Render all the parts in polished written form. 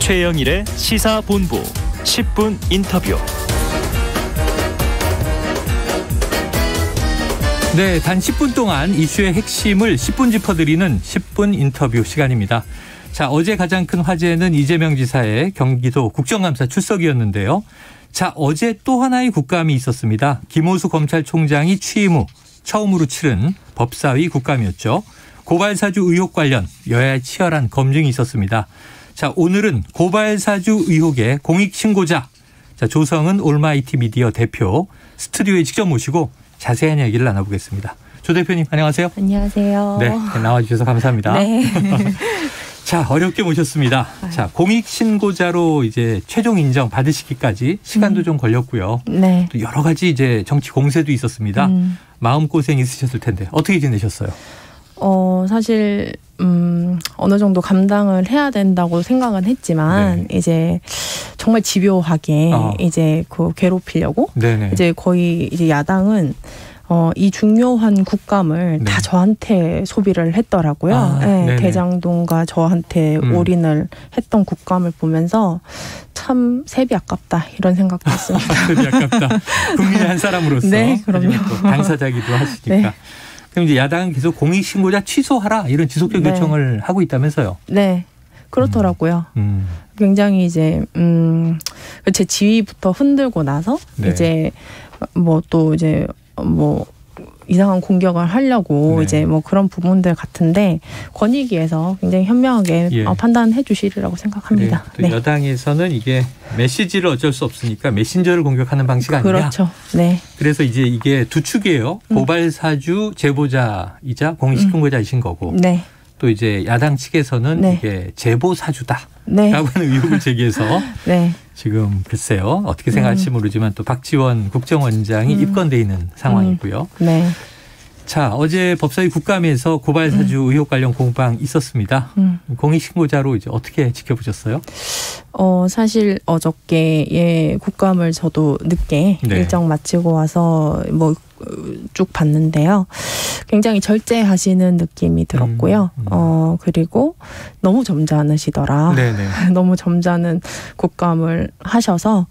최영일의 시사본부 10분 인터뷰. 네, 단 10분 동안 이슈의 핵심을 10분 짚어드리는 10분 인터뷰 시간입니다. 자, 어제 가장 큰 화제는 이재명 지사의 경기도 국정감사 출석이었는데요. 자, 어제 또 하나의 국감이 있었습니다. 김호수 검찰총장이 취임 후 처음으로 치른 법사위 국감이었죠. 고발사주 의혹 관련 여야의 치열한 검증이 있었습니다. 자, 오늘은 고발사주 의혹의 공익신고자, 자, 조성은 올마이티 미디어 대표 스튜디오에 직접 모시고 자세한 얘기를 나눠보겠습니다. 조 대표님, 안녕하세요. 안녕하세요. 네, 나와주셔서 감사합니다. 네. 자, 어렵게 모셨습니다. 자, 공익신고자로 이제 최종 인정 받으시기까지 시간도 좀 걸렸고요. 네. 또 여러 가지 이제 정치 공세도 있었습니다. 마음고생 있으셨을 텐데 어떻게 지내셨어요? 사실 어느 정도 감당을 해야 된다고 생각은 했지만 네. 이제 정말 집요하게 이제 그 괴롭히려고 네네. 이제 거의 이제 야당은 이 중요한 국감을 네. 다 저한테 소비를 했더라고요. 네, 대장동과 저한테 올인을 했던 국감을 보면서 참 세비 아깝다 이런 생각도 했습니다. 세비 아깝다. 국민의 한 사람으로서. 네, 그럼요. 또 당사자기도 하시니까. 네. 그럼 이제 야당은 계속 공익신고자 취소하라 이런 지속적 네. 요청을 하고 있다면서요? 네, 그렇더라고요. 굉장히 이제 제 지위부터 흔들고 나서 네. 이제 뭐 또 이제 뭐 이상한 공격을 하려고 네. 이제 뭐 그런 부분들 같은데 권익위에서 굉장히 현명하게 예. 판단해 주시리라고 생각합니다. 네. 또 여당에서는 이게 메시지를 어쩔 수 없으니까 메신저를 공격하는 방식 아니냐. 그렇죠. 네. 그래서 이제 이게 두 축이에요. 고발사주 제보자이자 공익신고자이신 거고. 네. 또 이제 야당 측에서는 네. 이게 제보사주다. 네. 라고 하는 의혹을 제기해서 네. 지금 글쎄요. 어떻게 생각할지 모르지만 또 박지원 국정원장이 입건돼 있는 상황이고요. 네. 자, 어제 법사위 국감에서 고발사주 의혹 관련 공방 있었습니다. 공익신고자로 이제 어떻게 지켜보셨어요? 사실 어저께 국감을 저도 늦게 네. 일정 마치고 와서 뭐 쭉 봤는데요. 굉장히 절제하시는 느낌이 들었고요. 그리고 너무 점잖으시더라. 네네. 너무 점잖은 국감을 하셔서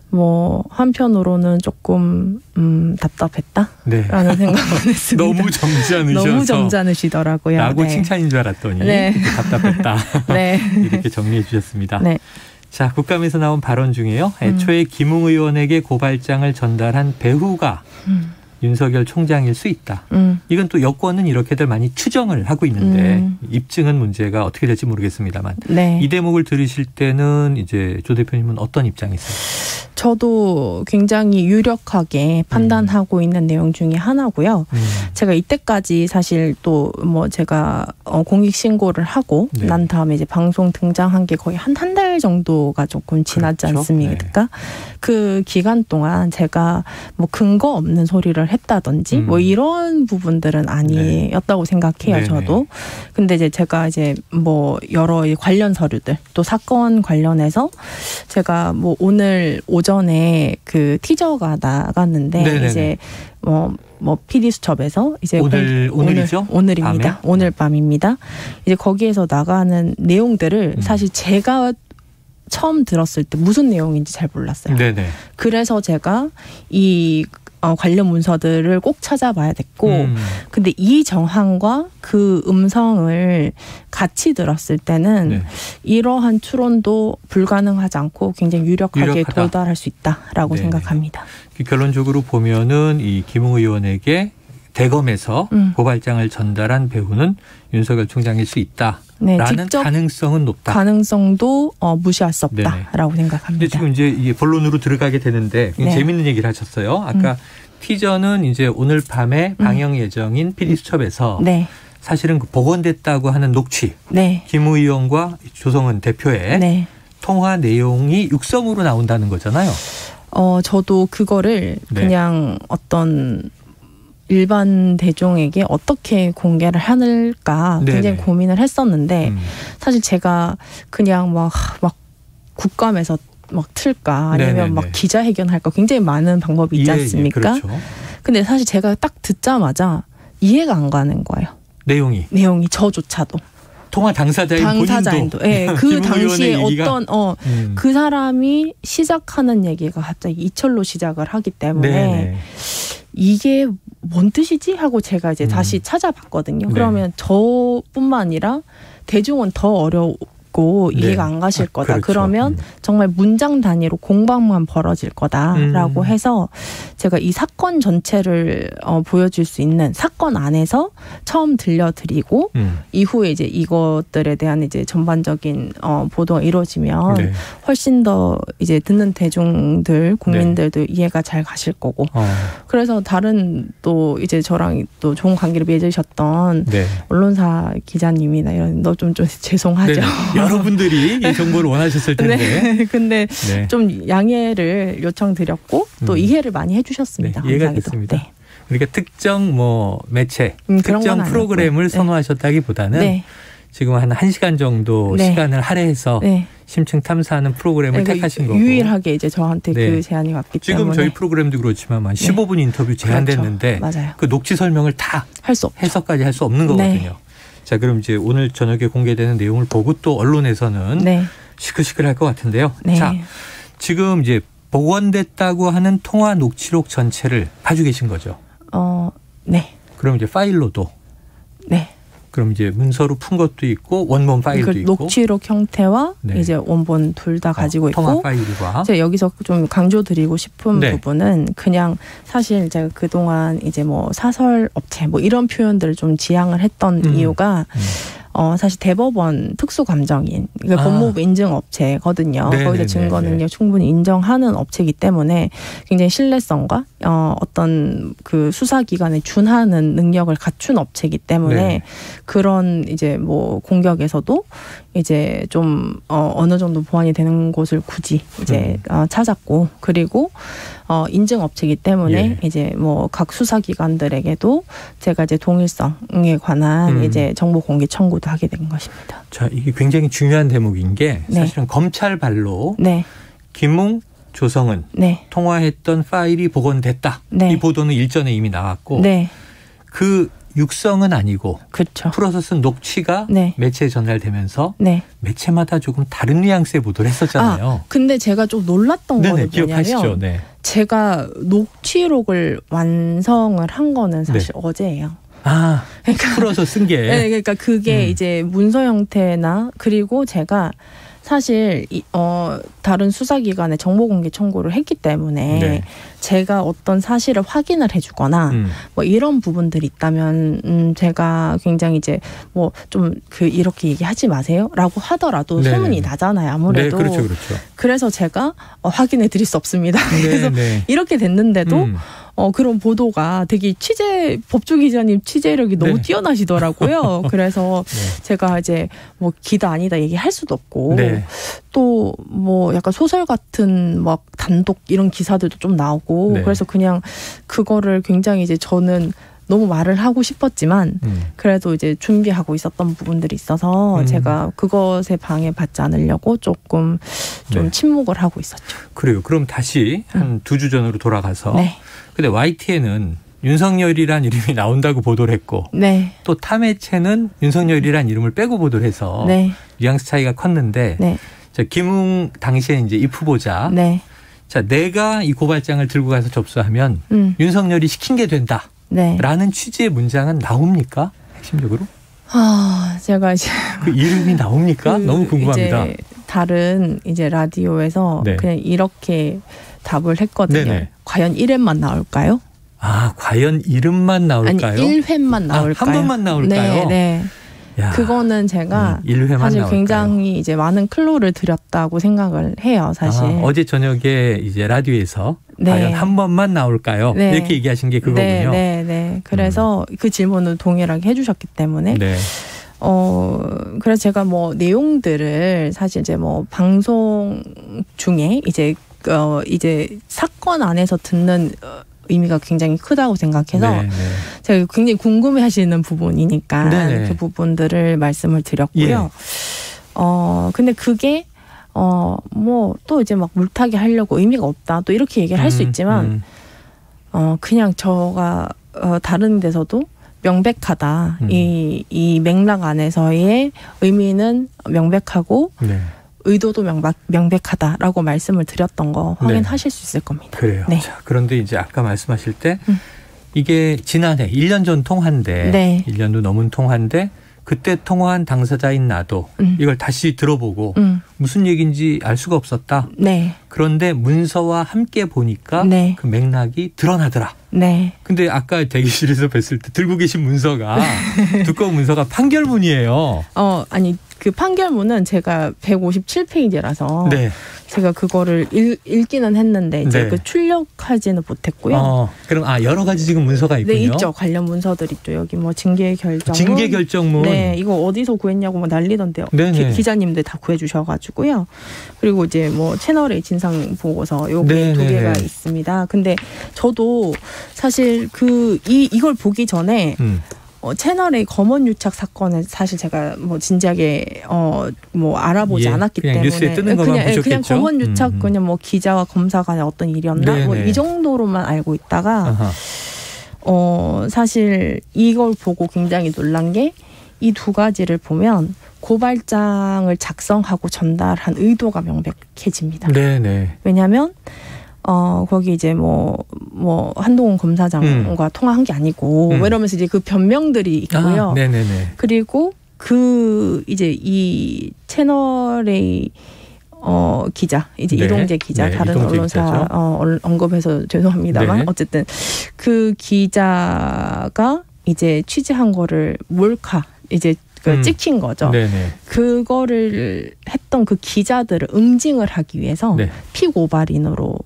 뭐 한편으로는 조금 답답했다라는 네. 생각을 했습니다. 너무 점잖으셔서. 너무 점잖으시더라고요. 라고 네. 칭찬인 줄 알았더니 네. 답답했다. 네. 이렇게 정리해 주셨습니다. 네. 자, 국감에서 나온 발언 중에요. 애초에 김웅 의원에게 고발장을 전달한 배후가 윤석열 총장일 수 있다. 이건 또 여권은 이렇게들 많이 추정을 하고 있는데 입증은 문제가 어떻게 될지 모르겠습니다만 네. 이 대목을 들으실 때는 이제 조 대표님은 어떤 입장이세요? 저도 굉장히 유력하게 판단하고 있는 내용 중에 하나고요. 제가 이때까지 사실 또 뭐 제가 공익신고를 하고 네. 난 다음에 이제 방송 등장한 게 거의 한 달 정도가 조금 지났지 그렇죠. 않습니까? 네. 그 기간 동안 제가 뭐 근거 없는 소리를 했다든지 뭐 이런 부분들은 아니었다고 생각해요. 네네. 저도. 근데 이제 제가 이제 뭐 여러 관련 서류들 또 사건 관련해서 제가 뭐 오늘 오전에 그 티저가 나갔는데 네네네. 이제 뭐 PD수첩에서 이제 오늘이죠? 오늘입니다. 밤에? 오늘 밤입니다. 이제 거기에서 나가는 내용들을 사실 제가 처음 들었을 때 무슨 내용인지 잘 몰랐어요. 네네. 그래서 제가 이 관련 문서들을 꼭 찾아봐야 됐고 근데 이 정황과 그 음성을 같이 들었을 때는 네. 이러한 추론도 불가능하지 않고 굉장히 유력하게 도달할 수 있다라고 네네. 생각합니다. 결론적으로 보면은 이 김웅 의원에게 대검에서 고발장을 전달한 배후는 윤석열 총장일 수 있다. 네, 라는 직접 가능성은 높다. 가능성도 무시할 수 없다라고 생각합니다. 근데 지금 이제 이게 본론으로 들어가게 되는데 네. 재밌는 얘기를 하셨어요. 아까 티저는 이제 오늘 밤에 방영 예정인 PD수첩에서 네. 사실은 그 복원됐다고 하는 녹취, 네. 김 의원과 조성은 대표의 네. 통화 내용이 육성으로 나온다는 거잖아요. 저도 그거를 네. 그냥 어떤 일반 대중에게 어떻게 공개를 할까 굉장히 네네. 고민을 했었는데 사실 제가 그냥 막 국감에서 막 틀까 아니면 네네네. 막 기자회견 할까 굉장히 많은 방법이 있지 않습니까? 그렇죠. 근데 사실 제가 딱 듣자마자 이해가 안 가는 거예요. 내용이 저조차도. 통화 당사자인 당사자인도. 예, 그 당시에 어떤 그 사람이 시작하는 얘기가 갑자기 이철로 시작을 하기 때문에 네네. 이게 뭔 뜻이지? 하고 제가 이제 다시 찾아봤거든요. 네. 그러면 저뿐만 아니라 대중은 더 어렵고 이해가 안 가실 거다. 그렇죠. 그러면 정말 문장 단위로 공방만 벌어질 거다라고 해서 제가 이 사건 전체를 보여줄 수 있는 사건 안에서 처음 들려드리고 이후에 이제 이것들에 대한 이제 전반적인 보도가 이루어지면 네. 훨씬 더 이제 듣는 대중들 국민들도 이해가 잘 가실 거고 그래서 다른 또 이제 저랑 또 좋은 관계를 맺으셨던 네. 언론사 기자님이나 이런 너 좀 죄송하죠. 네네. 여러분들이 이 정보를 원하셨을 텐데. 네. 근데 네. 좀 양해를 요청드렸고 또 이해를 많이 해주셨습니다. 네, 이해가 감사하게도. 됐습니다. 네. 그러니까 특정 뭐 매체, 그런 특정 건 프로그램을 아니었고요. 선호하셨다기보다는 네. 지금 한 1시간 정도 네. 시간을 할애해서 네. 심층 탐사하는 프로그램을 그러니까 택하신 거고. 유일하게 이제 저한테 네. 그 제안이 왔기 지금 때문에 저희 프로그램도 그렇지만 한 15분 인터뷰 제한됐는데 그렇죠. 맞아요. 그 녹취 설명을 다 할 수 없죠. 해석까지 할 수 없는 거거든요. 네. 자, 그럼 이제 오늘 저녁에 공개되는 내용을 보고 또 언론에서는 네. 시끌시끌할 것 같은데요. 네. 자, 지금 이제 복원됐다고 하는 통화 녹취록 전체를 가지고 계신 거죠. 네. 그럼 이제 파일로도 네. 그럼 이제 문서로 푼 것도 있고 원본 파일도 있고 녹취록 형태와 네. 이제 원본 둘 다 가지고 있고 통화 파일과 제가 여기서 좀 강조드리고 싶은 네. 부분은 그냥 사실 제가 그동안 이제 뭐 사설 업체 뭐 이런 표현들을 좀 지향을 했던 이유가 사실 대법원 특수감정인 그러니까 법무부 인증 업체거든요. 네네네네. 거기서 증거 능력 충분히 인정하는 업체이기 때문에 굉장히 신뢰성과 어떤 그 수사기관에 준하는 능력을 갖춘 업체이기 때문에 네. 그런 이제 뭐 공격에서도 이제 좀 어느 정도 보완이 되는 곳을 굳이 이제 찾았고 그리고 인증 업체이기 때문에 예. 이제 뭐 각 수사기관들에게도 제가 이제 동일성에 관한 이제 정보 공개 청구도 하게 된 것입니다. 자, 이게 굉장히 중요한 대목인 게 네. 사실은 검찰 발로 네, 김웅, 조성은 네, 통화했던 파일이 복원됐다. 네. 이 보도는 일전에 이미 나왔고 네, 그 육성은 아니고 그렇죠. 풀어서 쓴 녹취가 네. 매체에 전달되면서 네. 매체마다 조금 다른 뉘앙스의 보도를 했었잖아요. 근데 제가 좀 놀랐던 네네, 거는 기억하시죠? 뭐냐면 네. 제가 녹취록을 완성을 한 거는 사실 어제예요. 아, 그러니까 풀어서 쓴 게. 네, 그러니까 그게 이제 문서 형태나 그리고 제가 사실 다른 수사기관에 정보공개 청구를 했기 때문에 네. 제가 어떤 사실을 확인을 해주거나 뭐 이런 부분들이 있다면 제가 굉장히 이제 뭐 좀 그 이렇게 얘기하지 마세요라고 하더라도 네네. 소문이 나잖아요. 아무래도. 네, 그렇죠, 그렇죠. 그래서 제가 확인해드릴 수 없습니다. 그래서 네. 이렇게 됐는데도 그런 보도가 되게 법조 기자님 취재력이 너무 네. 뛰어나시더라고요. 그래서 네. 제가 이제 뭐 기다 아니다 얘기할 수도 없고 네. 또 뭐 약간 소설 같은 막 단독 이런 기사들도 좀 나오고 네. 그래서 그냥 그거를 굉장히 이제 저는 너무 말을 하고 싶었지만 그래도 이제 준비하고 있었던 부분들이 있어서 제가 그것에 방해받지 않으려고 조금 좀 네. 침묵을 하고 있었죠. 그래요. 그럼 다시 한 2주 전으로 돌아가서. 네. 근데 YTN은 윤석열이란 이름이 나온다고 보도를 했고 네. 또 타매체는 윤석열이란 이름을 빼고 보도를 해서 네. 뉘앙스 차이가 컸는데 네. 자, 김웅 당시에 이제 입 후보자. 네. 자, 내가 이 고발장을 들고 가서 접수하면 윤석열이 시킨 게 된다. 네. 라는 취지의 문장은 나옵니까? 핵심적으로? 제가 이제 그 이름이 나옵니까? 너무 궁금합니다. 이제 다른 이제 라디오에서 네. 그냥 이렇게 답을 했거든요. 네네. 과연 1회만 나올까요? 아, 과연 이름만 나올까요? 아니 1회만 나올까요? 한 번만 나올까요? 네, 네. 야, 그거는 제가 1회만 사실 나올까요? 굉장히 이제 많은 클로를 드렸다고 생각을 해요. 사실. 어제 저녁에 이제 라디오에서 네. 과연 한 번만 나올까요? 네. 이렇게 얘기하신 게 그거군요. 네, 네, 네. 그래서 그 질문을 동일하게 해주셨기 때문에 네. 그래서 제가 뭐 내용들을 사실 이제 뭐 방송 중에 이제 사건 안에서 듣는 의미가 굉장히 크다고 생각해서 네, 네. 제가 굉장히 궁금해하시는 부분이니까 네네. 그 부분들을 말씀을 드렸고요. 예. 근데 그게 뭐 또 이제 막 물타기 하려고 의미가 없다 또 이렇게 얘기를 할 수 있지만 그냥 저가 다른 데서도 명백하다. 이 맥락 안에서의 의미는 명백하고 네. 의도도 명백하다라고 말씀을 드렸던 거 확인하실 수 있을 겁니다. 그래요. 네. 자, 그런데 이제 아까 말씀하실 때 이게 지난해 1년 전 통화인데 네. 1년도 넘은 통화인데 그때 통화한 당사자인 나도 이걸 다시 들어보고 무슨 얘기인지 알 수가 없었다. 네. 그런데 문서와 함께 보니까 네. 그 맥락이 드러나더라. 네. 근데 아까 대기실에서 뵀을 때 들고 계신 문서가 두꺼운 문서가 판결문이에요. 아니 그 판결문은 제가 157페이지라서 네. 제가 그거를 읽기는 했는데 이제 네. 그 출력하지는 못했고요. 그럼 여러 가지 지금 문서가 있군요. 네, 있죠. 관련 문서들 있죠. 여기 뭐 징계 결정문. 징계 결정문. 네, 이거 어디서 구했냐고 막 난리던데요. 기자님들 다 구해주셔가지고요. 그리고 이제 뭐 채널A 진상 보고서 요게 2개가 있습니다. 근데 저도 사실 이걸 보기 전에 채널A 검언 유착 사건을 사실 제가 뭐 진지하게 뭐 알아보지 않았기 때문에 뉴스에 뜨는 것만 보셨겠죠. 그냥 검언 유착 그냥 뭐 기자와 검사 간의 어떤 일이었나 뭐 이 정도로만 알고 있다가 사실 이걸 보고 굉장히 놀란 게 이 두 가지를 보면 고발장을 작성하고 전달한 의도가 명백해집니다. 네네. 왜냐하면 거기 이제 뭐 한동훈 검사장과 통화한 게 아니고 뭐 이러면서 이제 그 변명들이 있고요. 네네네. 그리고 이제 이 채널A 기자 이제 이동재 기자 다른 언론사 언급해서 죄송합니다만 어쨌든 그 기자가 이제 취재한 거를 몰카 이제 찍힌 거죠. 네네. 그거를 했던 그 기자들을 응징을 하기 위해서 피고발인으로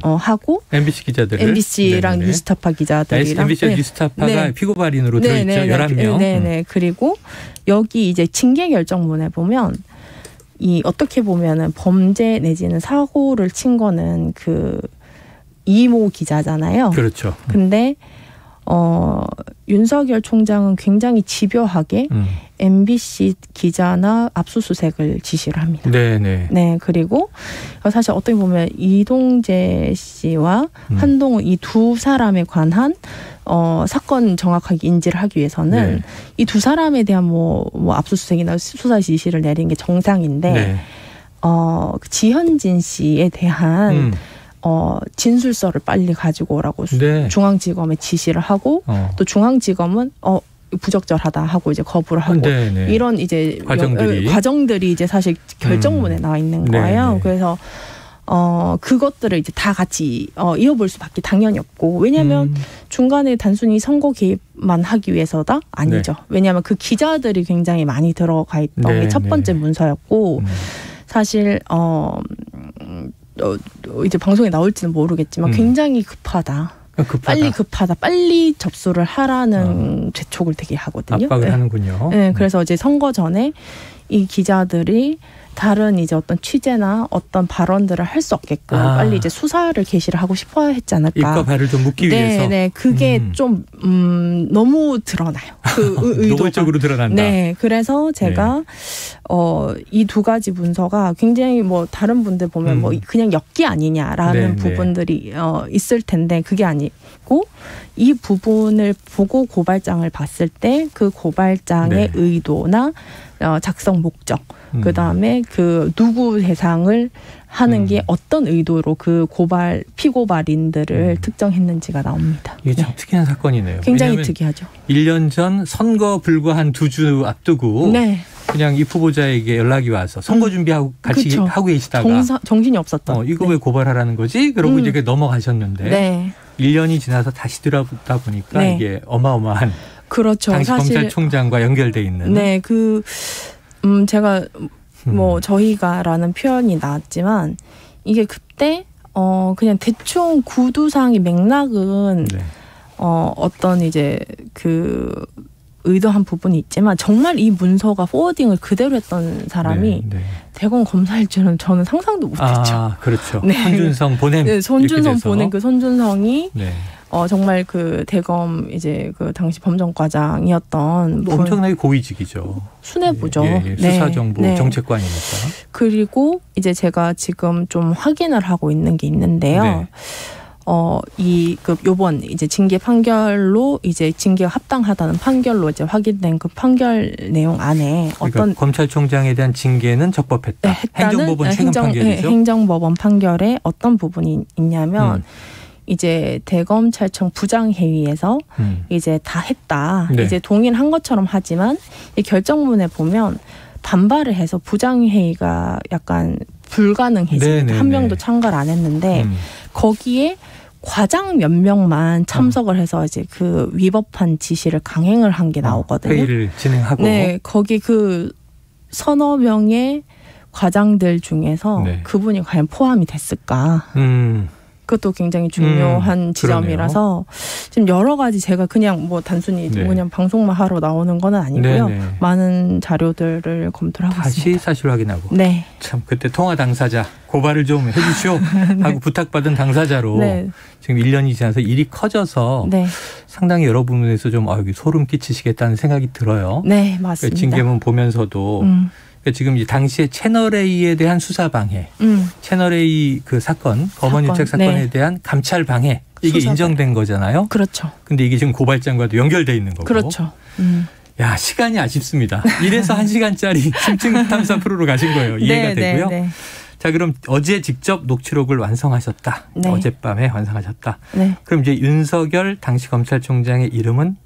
하고 MBC 기자들을 MBC랑 뉴스타파 기자들이랑 MBC 뉴스타파가 피고발인으로 들어있죠. 11명. 네네. 그리고 여기 이제 징계 결정문에 보면 이 어떻게 보면은 범죄 내지는 사고를 친 거는 그 이모 기자잖아요. 그렇죠. 근데 윤석열 총장은 굉장히 집요하게 MBC 기자나 압수수색을 지시를 합니다. 네네. 네, 그리고 사실 어떻게 보면 이동재 씨와 한동훈 이 두 사람에 관한 사건 정확하게 인지를 하기 위해서는 이 두 사람에 대한 뭐 압수수색이나 수사 지시를 내린 게 정상인데 지현진 씨에 대한 진술서를 빨리 가지고 오라고 중앙지검에 지시를 하고 또 중앙지검은 부적절하다 하고 이제 거부를 하고 이런 이제 과정들이 이제 사실 결정문에 나와 있는 거예요. 그래서 그것들을 이제 다 같이 이어볼 수밖에 당연히 없고 왜냐하면 중간에 단순히 선거 개입만 하기 위해서다 아니죠. 왜냐하면 그 기자들이 굉장히 많이 들어가 있던 게 첫 번째 문서였고 사실 이제 방송에 나올지는 모르겠지만 굉장히 급하다. 빨리 접수를 하라는 재촉을 되게 하거든요. 압박을 하는군요. 네, 그래서 이제 선거 전에 이 기자들이 다른 이제 어떤 취재나 어떤 발언들을 할 수 없게끔 빨리 이제 수사를 개시를 하고 싶어 했지 않을까. 입과 발을 좀 묶기 위해서. 네, 그게 좀 너무 드러나요. 그 의도가. 노골적으로 드러난다. 네, 그래서 제가 이 두 가지 문서가 굉장히 뭐 다른 분들 보면 뭐 그냥 엮기 아니냐라는 부분들이 있을 텐데 그게 아니고 이 부분을 보고 고발장을 봤을 때 그 고발장의 의도나 작성 목적 그다음에 그 누구 대상을 하는 게 어떤 의도로 그 피고발인들을 특정했는지가 나옵니다. 이게 참 특이한 사건이네요. 굉장히 특이하죠. 1년 전 선거 불과 한 2주 앞두고 그냥 이 후보자에게 연락이 와서 선거 준비하고 같이 하고 계시다가 정신이 없었던. 이거 왜 고발하라는 거지? 그러고 이제 넘어가셨는데 1년이 지나서 다시 들어보다 보니까 이게 어마어마한 그렇죠. 당시 사실 검찰총장과 연결돼 있는. 네, 제가 뭐 저희가라는 표현이 나왔지만 이게 그때 그냥 대충 구두상의 맥락은 어떤 이제 그 의도한 부분이 있지만 정말 이 문서가 포워딩을 그대로 했던 사람이 대검 검사일 줄은 저는 상상도 못했죠. 그렇죠. 손준성 보냄. 네, 손준성 보냄 그 손준성이 정말 그 대검 이제 그 당시 범정과장이었던 엄청나게 고위직이죠. 수뇌부죠. 수사정보 정책관이니까. 그리고 이제 제가 지금 좀 확인을 하고 있는 게 있는데요. 요번 이제 징계 판결로 이제 징계가 합당하다는 판결로 이제 확인된 그 판결 내용 안에 그러니까 어떤 검찰총장에 대한 징계는 적법했다. 네, 행정법원 최근 판결이죠. 행정법원 판결에 어떤 부분이 있냐면 이제 대검찰청 부장회의에서 이제 다 했다. 네. 이제 동의한 것처럼 하지만 이 결정문에 보면 반발을 해서 부장회의가 약간 불가능해집니다. 한 명도 참가를 안 했는데 거기에 과장 몇 명만 참석을 해서 이제 그 위법한 지시를 강행을 한 게 나오거든요. 회의를 진행하고. 네, 거기 그 서너 명의 과장들 중에서 네. 그분이 과연 포함이 됐을까? 그것도 굉장히 중요한 지점이라서 지금 여러 가지 제가 그냥 뭐 단순히 네. 그냥 방송만 하러 나오는 건 아니고요. 네네. 많은 자료들을 검토를 하고 다시 있습니다. 사실 확인하고. 네. 참 그때 통화 당사자 고발을 좀 해주시오 하고 부탁받은 당사자로 네. 지금 1년이 지나서 일이 커져서 네. 상당히 여러 부분에서 좀 여기 소름 끼치시겠다는 생각이 들어요. 네, 맞습니다. 징계문 보면서도 그러니까 지금 이 당시에 채널A에 대한 수사 방해, 채널A 그 사건, 검언유착 사건에 네. 대한 감찰 방해 이게 수사 인정된 거잖아요. 그렇죠. 근데 이게 지금 고발장과도 연결돼 있는 거고. 그렇죠. 야, 시간이 아쉽습니다. 이래서 1시간짜리 심층 탐사 프로로 가신 거예요. 이해가 네, 되고요. 네, 네. 자, 그럼 어제 직접 녹취록을 완성하셨다. 네. 어젯밤에 완성하셨다. 네. 그럼 이제 윤석열 당시 검찰총장의 이름은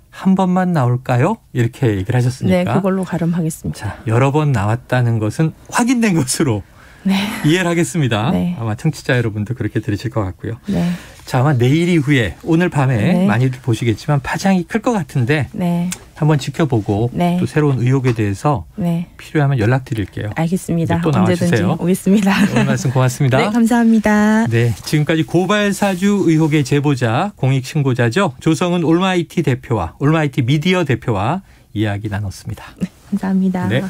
한 번만 나올까요? 이렇게 얘기를 하셨으니까. 네, 그걸로 가름하겠습니다. 자, 여러 번 나왔다는 것은 확인된 것으로 네. 이해를 하겠습니다. 네. 아마 청취자 여러분도 그렇게 들으실 것 같고요. 네. 자, 아마 내일 이후에 오늘 밤에 네. 많이들 보시겠지만 파장이 클 것 같은데 네. 한번 지켜보고 네. 또 새로운 의혹에 대해서 네. 필요하면 연락드릴게요. 알겠습니다. 또 언제든지 나와주세요. 오겠습니다. 오늘 말씀 고맙습니다. 네, 감사합니다. 네, 지금까지 고발사주 의혹의 제보자, 공익신고자죠. 조성은 올마이티 대표와 올마이티 미디어 대표와 이야기 나눴습니다. 감사합니다. 네.